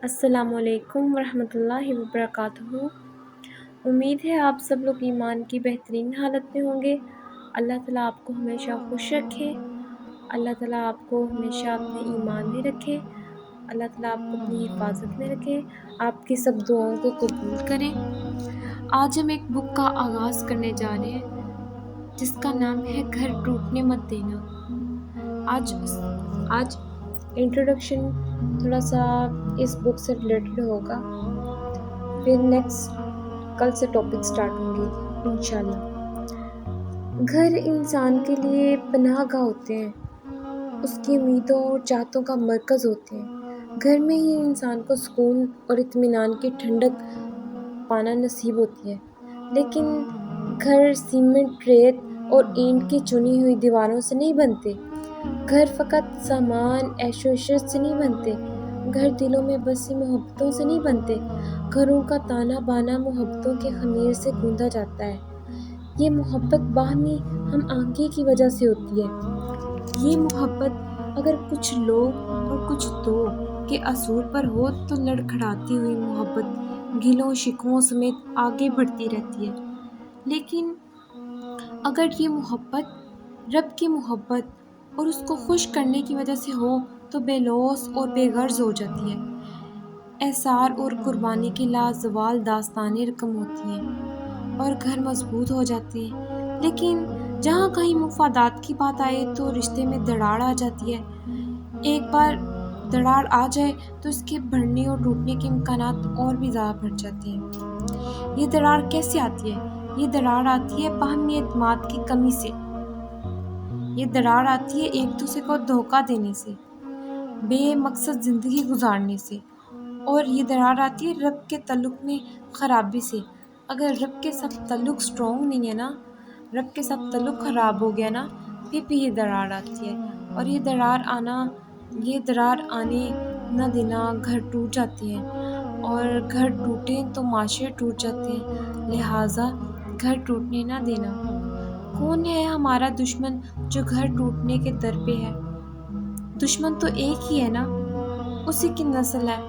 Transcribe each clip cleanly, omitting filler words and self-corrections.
السلام علیکم ورحمۃ اللہ وبرکاتہ۔ امید ہے آپ سب لوگ ایمان کی بہترین حالت میں ہوں گے۔ اللہ تعالیٰ آپ کو ہمیشہ خوش رکھے، اللہ تعالیٰ آپ کو ہمیشہ اپنے ایمان میں رکھے، اللہ تعالیٰ آپ کو اپنی حفاظت میں رکھے، آپ کی سب دعاؤں کو قبول کریں۔ آج ہم ایک بک کا آغاز کرنے جا رہے ہیں جس کا نام ہے گھر ٹوٹنے مت دینا۔ آج انٹروڈکشن تھوڑا سا اس بک سے ریلیٹڈ ہوگا، پھر کل سے ٹاپک سٹارٹ ہوں گی انشاءاللہ۔ گھر انسان کے لیے پناہ گاہ ہوتے ہیں، اس کی امیدوں اور چاہتوں کا مرکز ہوتے ہیں۔ گھر میں ہی انسان کو سکون اور اطمینان کی ٹھنڈک پانا نصیب ہوتی ہے، لیکن گھر سیمنٹ، ریت اور اینٹ کی چنی ہوئی دیواروں سے نہیں بنتے۔ گھر فقط سامان، عیش و عشرت سے نہیں بنتے۔ گھر دلوں میں بسی محبتوں سے نہیں بنتے۔ گھروں کا تانا بانا محبتوں کے خمیر سے گوندا جاتا ہے۔ یہ محبت باہمی ہم آہنگی کی وجہ سے ہوتی ہے۔ یہ محبت اگر کچھ لوگ اور کچھ دو کے اصول پر ہو تو لڑکھڑاتی ہوئی محبت گلوں شکووں سمیت آگے بڑھتی رہتی ہے، لیکن اگر یہ محبت رب کی محبت اور اس کو خوش کرنے کی وجہ سے ہو تو بے لوث اور بے غرض ہو جاتی ہے۔ احسار اور قربانی کی لازوال داستانیں رقم ہوتی ہیں اور گھر مضبوط ہو جاتے ہیں، لیکن جہاں کہیں مفادات کی بات آئے تو رشتے میں دراڑ آ جاتی ہے۔ ایک بار دراڑ آ جائے تو اس کے بڑھنے اور ٹوٹنے کے امکانات اور بھی زیادہ بڑھ جاتے ہیں۔ یہ دراڑ کیسے آتی ہے؟ یہ دراڑ آتی ہے باہمی اعتماد کی کمی سے۔ یہ دراڑ آتی ہے ایک دوسرے کو دھوکہ دینے سے، بے مقصد زندگی گزارنے سے، اور یہ دراڑ آتی ہے رب کے تعلق میں خرابی سے۔ اگر رب کے ساتھ تعلق سٹرونگ نہیں ہے نا، رب کے ساتھ تعلق خراب ہو گیا نا، پھر بھی یہ دراڑ آتی ہے، اور یہ دراڑ آنے نہ دینا گھر ٹوٹ جاتے ہیں، اور گھر ٹوٹیں تو معاشرے ٹوٹ جاتے ہیں، لہٰذا گھر ٹوٹنے نہ دینا۔ کون ہے ہمارا دشمن جو گھر ٹوٹنے کے در پہ ہے؟ دشمن تو ایک ہی ہے نا، اسی کی نسل ہے،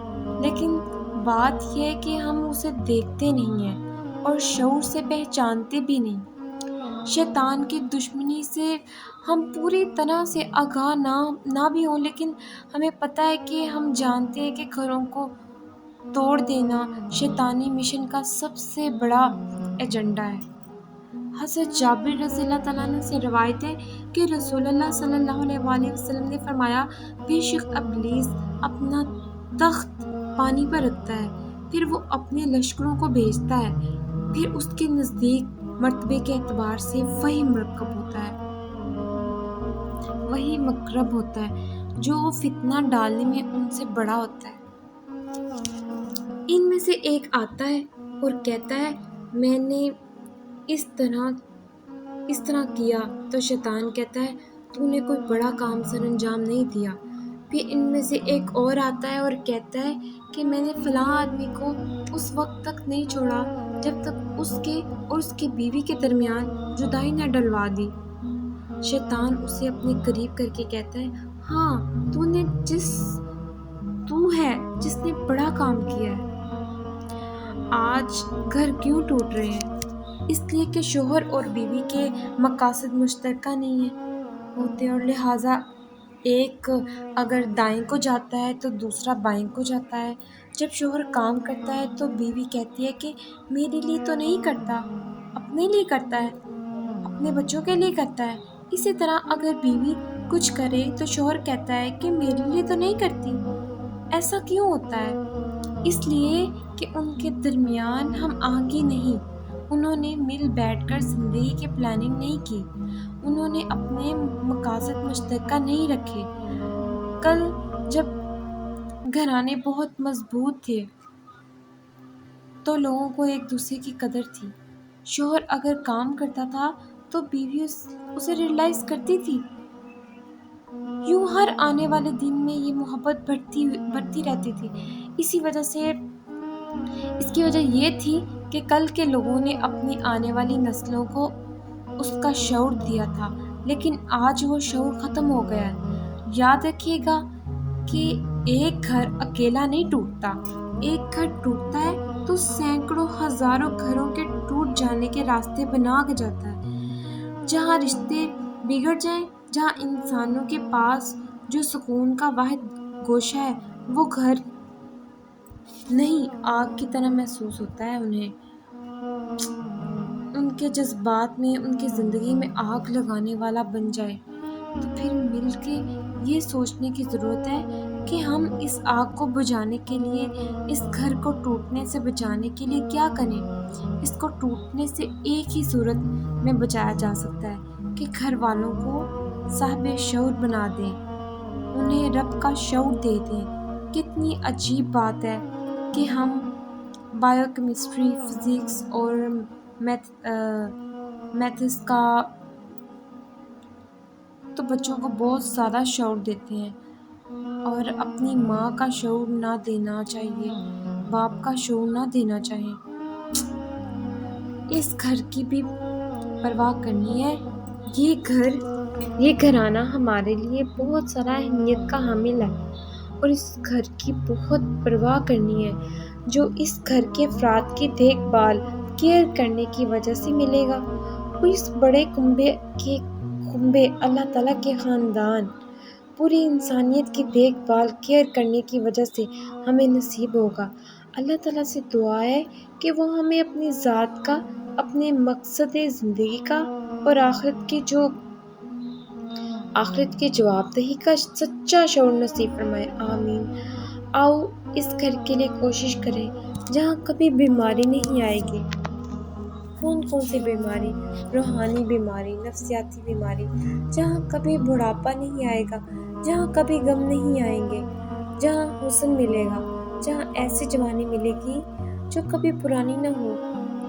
لیکن بات یہ ہے کہ ہم اسے دیکھتے نہیں ہیں اور شعور سے پہچانتے بھی نہیں۔ شیطان کی دشمنی سے ہم پوری طرح سے آگاہ نہ بھی ہوں، لیکن ہمیں پتہ ہے کہ ہم جانتے ہیں کہ گھروں کو توڑ دینا شیطانی مشن کا سب سے بڑا ایجنڈا ہے۔ حضرت جابر رضی اللہ تعالیٰ عنہ سے روایت ہے کہ رسول اللہ صلی اللہ علیہ وسلم نے فرمایا، بے شک ابلیس اپنا تخت پانی پر رکھتا ہے، پھر وہ اپنے لشکروں کو بھیجتا ہے، پھر اس کے نزدیک مرتبے کے اعتبار سے وہی مقرب ہوتا ہے جو وہ فتنہ ڈالنے میں ان سے بڑا ہوتا ہے۔ ان میں سے ایک آتا ہے اور کہتا ہے میں نے اس طرح کیا، تو شیطان کہتا ہے تو نے کوئی بڑا کام سر انجام نہیں دیا۔ پھر ان میں سے ایک اور آتا ہے اور کہتا ہے کہ میں نے فلاں آدمی کو اس وقت تک نہیں چھوڑا جب تک اس کے اور اس کی بیوی کے درمیان جدائی نہ ڈلوا دی۔ شیطان اسے اپنے قریب کر کے کہتا ہے، ہاں تو ہے جس نے بڑا کام کیا ہے۔ آج گھر کیوں ٹوٹ رہے ہیں؟ اس لیے کہ شوہر اور بیوی کے مقاصد مشترکہ نہیں ہوتے، اور لہٰذا ایک اگر دائیں کو جاتا ہے تو دوسرا بائیں کو جاتا ہے۔ جب شوہر کام کرتا ہے تو بیوی کہتی ہے کہ میرے لیے تو نہیں کرتا، اپنے لیے کرتا ہے، اپنے بچوں کے لیے کرتا ہے۔ اسی طرح اگر بیوی کچھ کرے تو شوہر کہتا ہے کہ میرے لیے تو نہیں کرتی۔ ایسا کیوں ہوتا ہے؟ اس لیے کہ ان کے درمیان ہم آہنگی نہیں، انہوں نے مل بیٹھ کر زندگی کی پلاننگ نہیں کی، انہوں نے اپنے مقاصد مشترکہ نہیں رکھے۔ کل جب گھرانے بہت مضبوط تھے تو لوگوں کو ایک دوسرے کی قدر تھی۔ شوہر اگر کام کرتا تھا تو بیوی اسے ریئلائز کرتی تھی۔ یوں ہر آنے والے دن میں یہ محبت بڑھتی رہتی تھی۔ اس کی وجہ یہ تھی کہ کل کے لوگوں نے اپنی آنے والی نسلوں کو اس کا شعور دیا تھا، لیکن آج وہ شعور ختم ہو گیا ہے۔ یاد رکھیے گا کہ ایک گھر اکیلا نہیں ٹوٹتا، ایک گھر ٹوٹتا ہے تو سینکڑوں ہزاروں گھروں کے ٹوٹ جانے کے راستے بنا کے جاتا ہے۔ جہاں رشتے بگڑ جائیں، جہاں انسانوں کے پاس جو سکون کا واحد گوشہ ہے وہ گھر نہیں آگ کی طرح محسوس ہوتا ہے انہیں، ان کے جذبات میں، ان کی زندگی میں آگ لگانے والا بن جائے، تو پھر مل کے یہ سوچنے کی ضرورت ہے کہ ہم اس آگ کو بجھانے کے لیے، اس گھر کو ٹوٹنے سے بچانے کے لیے کیا کریں۔ اس کو ٹوٹنے سے ایک ہی صورت میں بچایا جا سکتا ہے کہ گھر والوں کو صاحب شعور بنا دیں، انہیں رب کا شعور دے دیں۔ کتنی عجیب بات ہے کہ ہم بائیو کیمسٹری، فزکس اور میتھس کا تو بچوں کو بہت زیادہ شعور دیتے ہیں، اور اپنی ماں کا شعور نہ دینا چاہیے، باپ کا شعور نہ دینا چاہیے۔ اس گھر کی بھی پرواہ کرنی ہے۔ یہ گھرانہ ہمارے لیے بہت سارا اہمیت کا حامل ہے، اور اس گھر کی بہت پرواہ کرنی ہے، جو اس گھر کے افراد کی دیکھ بھال، کیئر کرنے کی وجہ سے ملے گا، اور اس بڑے کنبے اللہ تعالیٰ کے خاندان، پوری انسانیت کی دیکھ بھال، کیئر کرنے کی وجہ سے ہمیں نصیب ہوگا۔ اللہ تعالیٰ سے دعا ہے کہ وہ ہمیں اپنی ذات کا، اپنے مقصد زندگی کا اور آخرت کی جواب دہی کا سچا شعور نصیب فرمائے، آمین۔ آؤ اس گھر کے لیے کوشش کریں جہاں کبھی بیماری نہیں آئے گی۔ کون سی بیماری؟ روحانی بیماری، نفسیاتی بیماری۔ جہاں کبھی بڑھاپا نہیں آئے گا، جہاں کبھی غم نہیں آئیں گے، جہاں حسن ملے گا، جہاں ایسی جوانی ملے گی جو کبھی پرانی نہ ہو،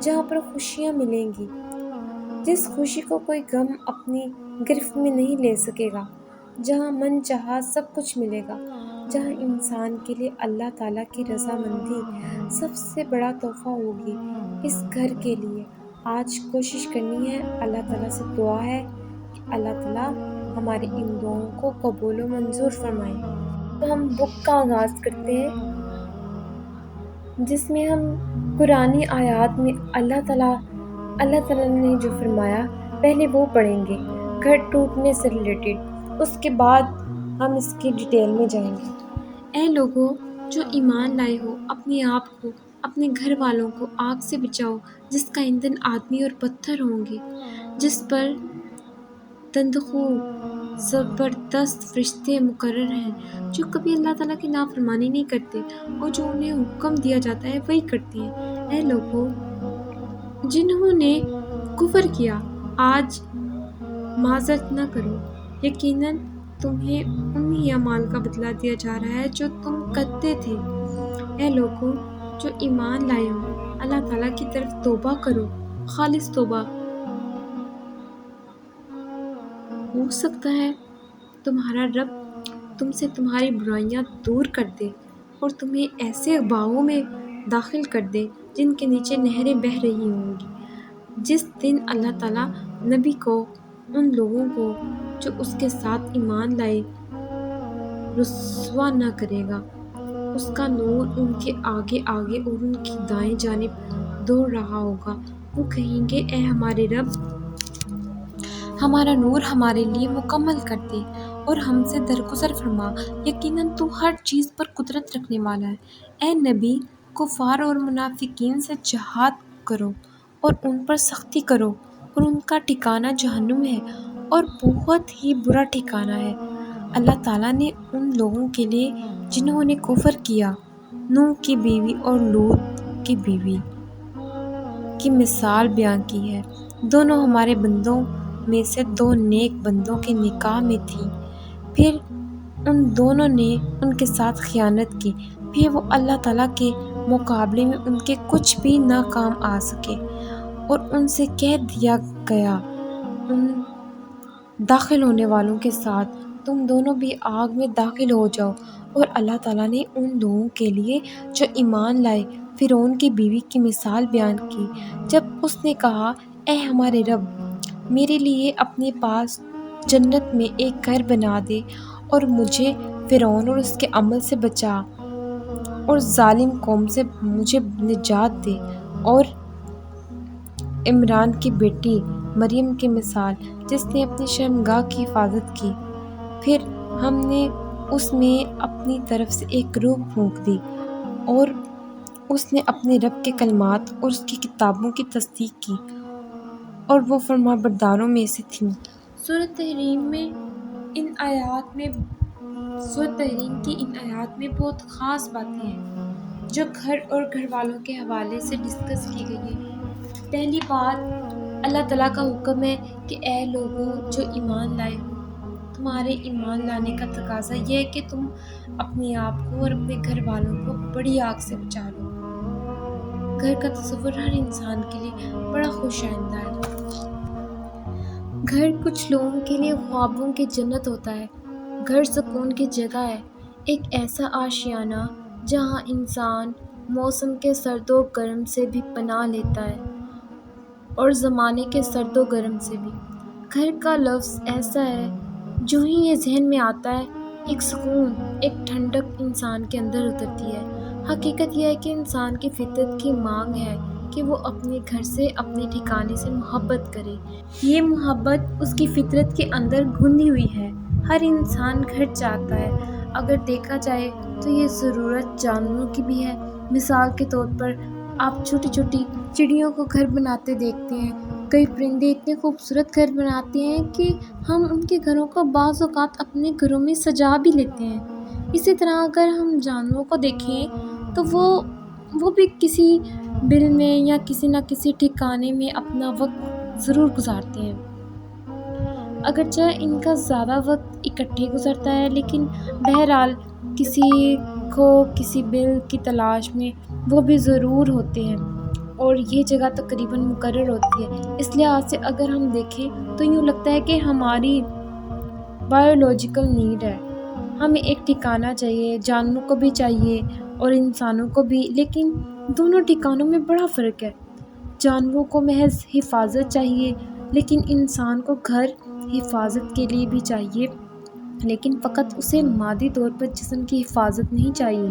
جہاں پر خوشیاں ملیں گی، جس خوشی کو کوئی غم اپنی گرفت میں نہیں لے سکے گا، جہاں من چاہا سب کچھ ملے گا، جہاں انسان کے لیے اللہ تعالیٰ کی رضامندی سب سے بڑا تحفہ ہوگی۔ اس گھر کے لیے آج کوشش کرنی ہے۔ اللہ تعالیٰ سے دعا ہے کہ اللہ تعالیٰ ہمارے ان دعاؤں کو قبول و منظور فرمائے۔ تو ہم بک کا آغاز کرتے ہیں، جس میں ہم قرآنی آیات میں اللہ تعالیٰ نے جو فرمایا پہلے وہ پڑھیں گے، گھر ٹوٹنے سے ریلیٹڈ، اس کے بعد ہم اس کی ڈیٹیل میں جائیں گے۔ اے لوگوں جو ایمان لائے ہو، اپنے آپ کو، اپنے گھر والوں کو آگ سے بچاؤ، جس کا ایندھن آدمی اور پتھر ہوں گے، جس پر تندخو زبردست فرشتے مقرر ہیں، جو کبھی اللہ تعالیٰ کی نافرمانی نہیں کرتے، اور جو انہیں حکم دیا جاتا ہے وہی کرتے ہیں۔ اے لوگوں جنہوں نے کفر کیا، آج معذرت نہ کرو، یقیناً تمہیں انہی اعمال کا بدلہ دیا جا رہا ہے جو تم کرتے تھے۔ اے لوگوں جو ایمان لائے ہو، اللہ تعالیٰ کی طرف توبہ کرو، خالص توبہ۔ ہو سکتا ہے تمہارا رب تم سے تمہاری برائیاں دور کر دے اور تمہیں ایسے باغوں میں داخل کر دے جن کے نیچے نہریں بہہ رہی ہوں گی۔ جس دن اللہ تعالیٰ نبی کو، ان لوگوں کو جو اس کے ساتھ ایمان لائے، رسوا نہ کرے گا، اس کا نور ان کے آگے آگے اور ان کی دائیں جانب دوڑ رہا ہوگا۔ وہ کہیں گے، اے ہمارے رب، ہمارا نور ہمارے لیے مکمل کر دے اور ہم سے درگزر فرما، یقیناً تو ہر چیز پر قدرت رکھنے والا ہے۔ اے نبی، کفار اور منافقین سے جہاد کرو اور ان پر سختی کرو، اور ان کا ٹھکانہ جہنم ہے اور بہت ہی برا ٹھکانہ ہے۔ اللہ تعالیٰ نے ان لوگوں کے لیے جنہوں نے کفر کیا، نوح کی بیوی اور لوط کی بیوی کی مثال بیان کی ہے۔ دونوں ہمارے بندوں میں سے دو نیک بندوں کے نکاح میں تھیں، پھر ان دونوں نے ان کے ساتھ خیانت کی، پھر وہ اللہ تعالیٰ کے مقابلے میں ان کے کچھ بھی نہ کام آ سکے، اور ان سے کہہ دیا گیا، ان داخل ہونے والوں کے ساتھ تم دونوں بھی آگ میں داخل ہو جاؤ۔ اور اللہ تعالیٰ نے ان لوگوں کے لیے جو ایمان لائے، فرعون کی بیوی کی مثال بیان کی، جب اس نے کہا، اے ہمارے رب، میرے لیے اپنے پاس جنت میں ایک گھر بنا دے اور مجھے فرعون اور اس کے عمل سے بچا اور ظالم قوم سے مجھے نجات دے، اور عمران کی بیٹی مریم کی مثال جس نے اپنی شرمگاہ کی حفاظت کی، پھر ہم نے اس میں اپنی طرف سے ایک روح پھونک دی اور اس نے اپنے رب کے کلمات اور اس کی کتابوں کی تصدیق کی اور وہ فرما برداروں میں سے تھیں۔ سورۃ تحریم کی ان آیات میں بہت خاص باتیں ہیں جو گھر اور گھر والوں کے حوالے سے ڈسکس کی گئی ہیں۔ پہلی بات، اللہ تعالیٰ کا حکم ہے کہ اے لوگوں جو ایمان لائے ہو، تمہارے ایمان لانے کا تقاضا یہ ہے کہ تم اپنے آپ کو اور اپنے گھر والوں کو بڑی آگ سے بچا لو۔ گھر کا تصور ہر انسان کے لیے بڑا خوش آئندہ ہے۔ گھر کچھ لوگوں کے لیے خوابوں کی جنت ہوتا ہے۔ گھر سکون کی جگہ ہے، ایک ایسا آشیانہ جہاں انسان موسم کے سرد و گرم سے بھی پناہ لیتا ہے اور زمانے کے سرد و گرم سے بھی۔ گھر کا لفظ ایسا ہے، جو ہی یہ ذہن میں آتا ہے ایک سکون، ایک ٹھنڈک انسان کے اندر اترتی ہے۔ حقیقت یہ ہے کہ انسان کی فطرت کی مانگ ہے کہ وہ اپنے گھر سے، اپنے ٹھکانے سے محبت کرے۔ یہ محبت اس کی فطرت کے اندر گھندی ہوئی ہے۔ ہر انسان گھر چاہتا ہے۔ اگر دیکھا جائے تو یہ ضرورت جانوروں کی بھی ہے۔ مثال کے طور پر آپ چھوٹی چھوٹی چڑیوں کو گھر بناتے دیکھتے ہیں۔ کئی پرندے اتنے خوبصورت گھر بناتے ہیں کہ ہم ان کے گھروں کو بعض اوقات اپنے گھروں میں سجا بھی لیتے ہیں۔ اسی طرح اگر ہم جانوروں کو دیکھیں تو وہ بھی کسی بل میں یا کسی نہ کسی ٹھکانے میں اپنا وقت ضرور گزارتے ہیں۔ اگرچہ ان کا زیادہ وقت اکٹھے گزرتا ہے، لیکن بہرحال کسی کو کسی بل کی تلاش میں وہ بھی ضرور ہوتے ہیں اور یہ جگہ تقریباً مقرر ہوتی ہے۔ اس لحاظ سے اگر ہم دیکھیں تو یوں لگتا ہے کہ ہماری بایولوجیکل نیڈ ہے، ہمیں ایک ٹھکانہ چاہیے، جانوروں کو بھی چاہیے اور انسانوں کو بھی، لیکن دونوں ٹھکانوں میں بڑا فرق ہے۔ جانوروں کو محض حفاظت چاہیے، لیکن انسان کو گھر حفاظت کے لیے بھی چاہیے، لیکن فقط اسے مادی طور پر جسم کی حفاظت نہیں چاہیے۔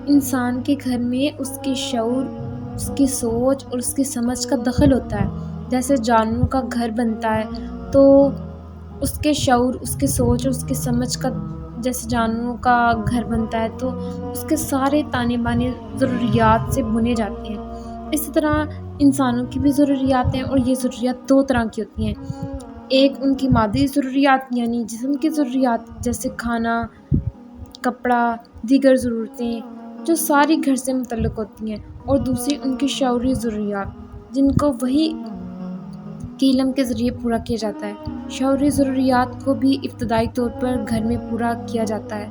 انسان کے گھر میں اس کے شعور، اس کی سوچ اور اس کی سمجھ کا دخل ہوتا ہے۔ جیسے جانوروں کا گھر بنتا ہے تو اس کے شعور، اس کی سوچ اور اس کی سمجھ کا، جیسے جانوروں کا گھر بنتا ہے تو اس کے سارے تانے بانے ضروریات سے بنے جاتے ہیں۔ اسی طرح انسانوں کی بھی ضروریات ہیں اور یہ ضروریات دو طرح کی ہوتی ہیں۔ ایک ان کی مادی ضروریات یعنی جسم کی ضروریات جیسے کھانا، کپڑا، دیگر ضرورتیں جو ساری گھر سے متعلق ہوتی ہیں، اور دوسری ان کی شعوری ضروریات جن کو وحی کے علم کے ذریعے پورا کیا جاتا ہے۔ شعوری ضروریات کو بھی ابتدائی طور پر گھر میں پورا کیا جاتا ہے۔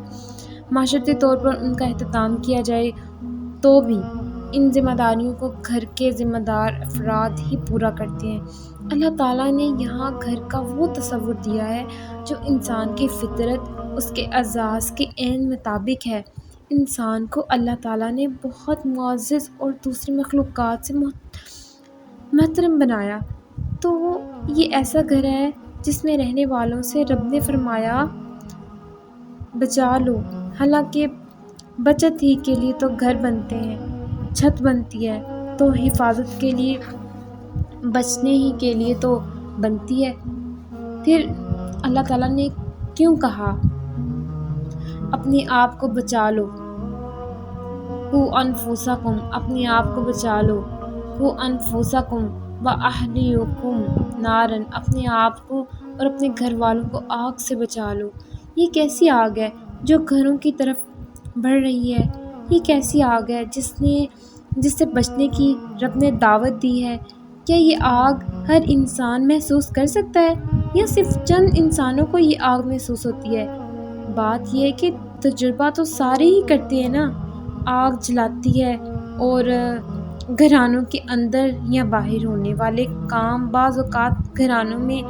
معاشرتی طور پر ان کا اہتمام کیا جائے تو بھی ان ذمہ داریوں کو گھر کے ذمہ دار افراد ہی پورا کرتے ہیں۔ اللہ تعالیٰ نے یہاں گھر کا وہ تصور دیا ہے جو انسان کی فطرت، اس کے اعزاز کے عین مطابق ہے۔ انسان کو اللہ تعالیٰ نے بہت معزز اور دوسری مخلوقات سے محترم بنایا، تو یہ ایسا گھر ہے جس میں رہنے والوں سے رب نے فرمایا بچا لو۔ حالانکہ بچت ہی کے لیے تو گھر بنتے ہیں، چھت بنتی ہے تو حفاظت کے لیے، بچنے ہی کے لیے تو بنتی ہے۔ پھر اللہ تعالیٰ نے کیوں کہا اپنے آپ کو بچا لو، قُوا أَنفُسَکُم، اپنے آپ کو بچا لو، قُوا أَنفُسَکُم وَأَہْلِیکُم نارًا، اپنے آپ کو اور اپنے گھر والوں کو آگ سے بچا لو۔ یہ کیسی آگ ہے جو گھروں کی طرف بڑھ رہی ہے؟ یہ کیسی آگ ہے جس سے بچنے کی رب نے دعوت دی ہے؟ کیا یہ آگ ہر انسان محسوس کر سکتا ہے یا صرف چند انسانوں کو یہ آگ محسوس ہوتی ہے؟ بات یہ ہے کہ تجربہ تو سارے ہی کرتے ہیں نا۔ آگ جلاتی ہے اور گھرانوں کے اندر یا باہر ہونے والے کام بعض اوقات گھرانوں میں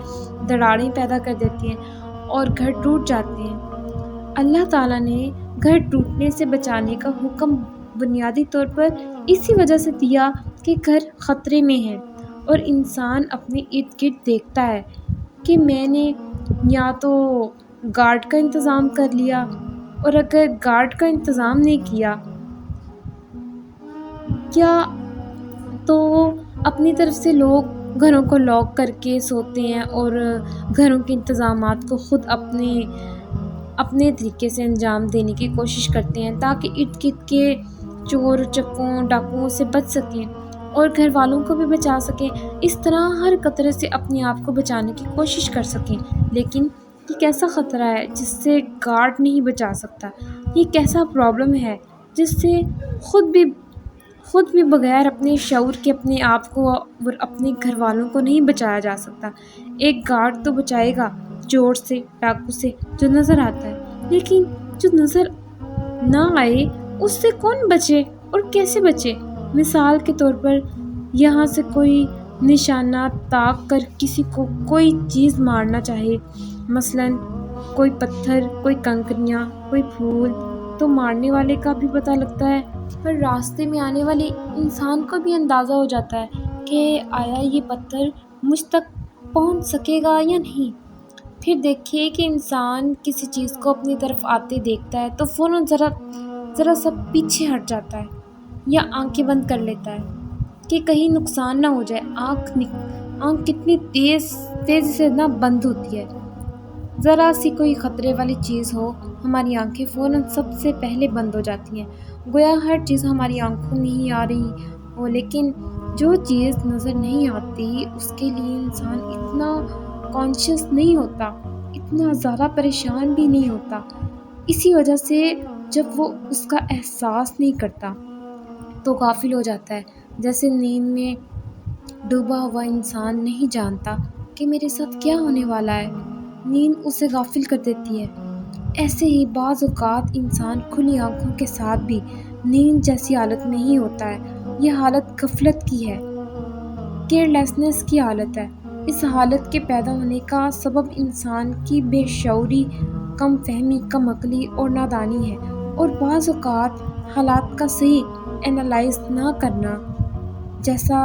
دراڑیں پیدا کر دیتے ہیں اور گھر ٹوٹ جاتے ہیں۔ اللہ تعالیٰ نے گھر ٹوٹنے سے بچانے کا حکم بنیادی طور پر اسی وجہ سے دیا کہ گھر خطرے میں ہے، اور انسان اپنے ارد گرد دیکھتا ہے کہ میں نے یا تو گارڈ کا انتظام کر لیا اور اگر گارڈ کا انتظام نہیں کیا تو اپنی طرف سے لوگ گھروں کو لاک کر کے سوتے ہیں اور گھروں کے انتظامات کو خود اپنے طریقے سے انجام دینے کی کوشش کرتے ہیں تاکہ ارد گرد کے چور چکوں ڈاکوؤں سے بچ سکیں اور گھر والوں کو بھی بچا سکیں. اس طرح ہر خطرے سے اپنے آپ کو بچانے کی کوشش کر سکیں. لیکن یہ کیسا خطرہ ہے جس سے گارڈ نہیں بچا سکتا؟ یہ کیسا پرابلم ہے جس سے خود بھی بغیر اپنے شعور کے اپنے آپ کو اور اپنے گھر والوں کو نہیں بچایا جا سکتا؟ ایک گارڈ تو بچائے گا چور سے ڈاکو سے جو نظر آتا ہے، لیکن جو نظر نہ آئے اس سے کون بچے اور کیسے بچے؟ مثال کے طور پر یہاں سے کوئی نشانات تاک کر کسی کو کوئی چیز مارنا چاہے، مثلاً کوئی پتھر، کوئی کنکریاں، کوئی پھول، تو مارنے والے کا بھی پتہ لگتا ہے، پر راستے میں آنے والے انسان کو بھی اندازہ ہو جاتا ہے کہ آیا یہ پتھر مجھ تک پہنچ سکے گا یا نہیں. پھر دیکھیے کہ انسان کسی چیز کو اپنی طرف آتے دیکھتا ہے تو فوراً ذرا سا پیچھے ہٹ جاتا ہے یا آنکھیں بند کر لیتا ہے کہ کہیں نقصان نہ ہو جائے. آنکھ کتنی تیزی سے نہ بند ہوتی ہے. ذرا سی کوئی خطرے والی چیز ہو ہماری آنکھیں فوراً سب سے پہلے بند ہو جاتی ہیں، گویا ہر چیز ہماری آنکھوں میں ہی آ رہی ہو. لیکن جو چیز نظر نہیں آتی اس کے لیے انسان اتنا کانشیس نہیں ہوتا، اتنا زیادہ پریشان بھی نہیں ہوتا. اسی وجہ سے جب وہ اس کا احساس نہیں کرتا تو غافل ہو جاتا ہے. جیسے نیند میں ڈوبا ہوا انسان نہیں جانتا کہ میرے ساتھ کیا ہونے والا ہے، نیند اسے غافل کر دیتی ہے. ایسے ہی بعض اوقات انسان کھلی آنکھوں کے ساتھ بھی نیند جیسی حالت میں ہی ہوتا ہے. یہ حالت غفلت کی ہے، کیئر لیسنس کی حالت ہے. اس حالت کے پیدا ہونے کا سبب انسان کی بے شعوری، کم فہمی، کم عقلی اور نادانی ہے، اور بعض اوقات حالات کا صحیح اینالائز نہ کرنا. جیسا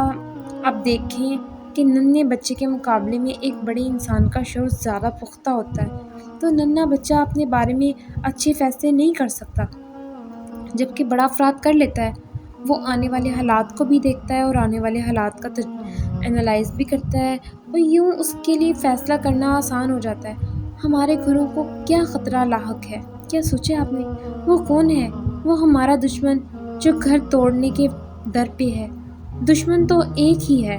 آپ دیکھیں کہ ننھے بچے کے مقابلے میں ایک بڑے انسان کا شعور زیادہ پختہ ہوتا ہے، تو ننھا بچہ اپنے بارے میں اچھے فیصلے نہیں کر سکتا، جبکہ بڑا افراد کر لیتا ہے. وہ آنے والے حالات کو بھی دیکھتا ہے اور آنے والے حالات کا اینالائز بھی کرتا ہے، اور یوں اس کے لیے فیصلہ کرنا آسان ہو جاتا ہے. ہمارے گھروں کو کیا خطرہ لاحق ہے؟ کیا سوچا آپ نے؟ وہ کون ہے؟ وہ ہمارا دشمن جو گھر توڑنے کے در پہ ہے. دشمن تو ایک ہی ہے،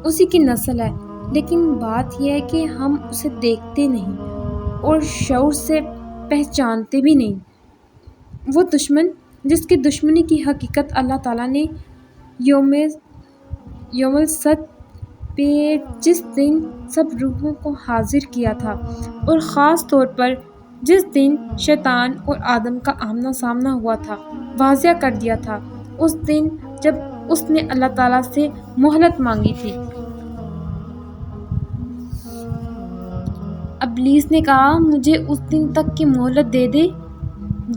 اسی کی نسل ہے، لیکن بات یہ ہے کہ ہم اسے دیکھتے نہیں اور شعور سے پہچانتے بھی نہیں. وہ دشمن جس کی دشمنی کی حقیقت اللہ تعالیٰ نے یوم الصد پہ جس دن سب روحوں کو حاضر کیا تھا، اور خاص طور پر جس دن شیطان اور آدم کا آمنا سامنا ہوا تھا، واضح کر دیا تھا. اس دن جب اس نے اللہ تعالیٰ سے مہلت مانگی تھی. ابلیس نے کہا مجھے اس دن تک کی مہلت دے دے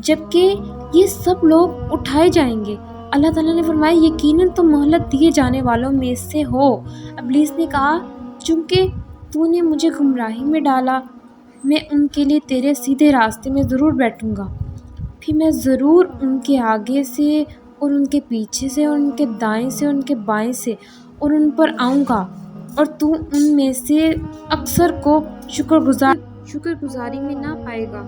جبکہ یہ سب لوگ اٹھائے جائیں گے. اللہ تعالیٰ نے فرمایا یقیناً تم مہلت دیے جانے والوں میں سے ہو. ابلیس نے کہا چونکہ تو نے مجھے گمراہی میں ڈالا، میں ان کے لیے تیرے سیدھے راستے میں ضرور بیٹھوں گا. پھر میں ضرور ان کے آگے سے اور ان کے پیچھے سے اور ان کے دائیں سے اور ان کے بائیں سے اور ان پر آؤں گا، اور تو ان میں سے اکثر کو شکر گزاری میں نہ پائے گا.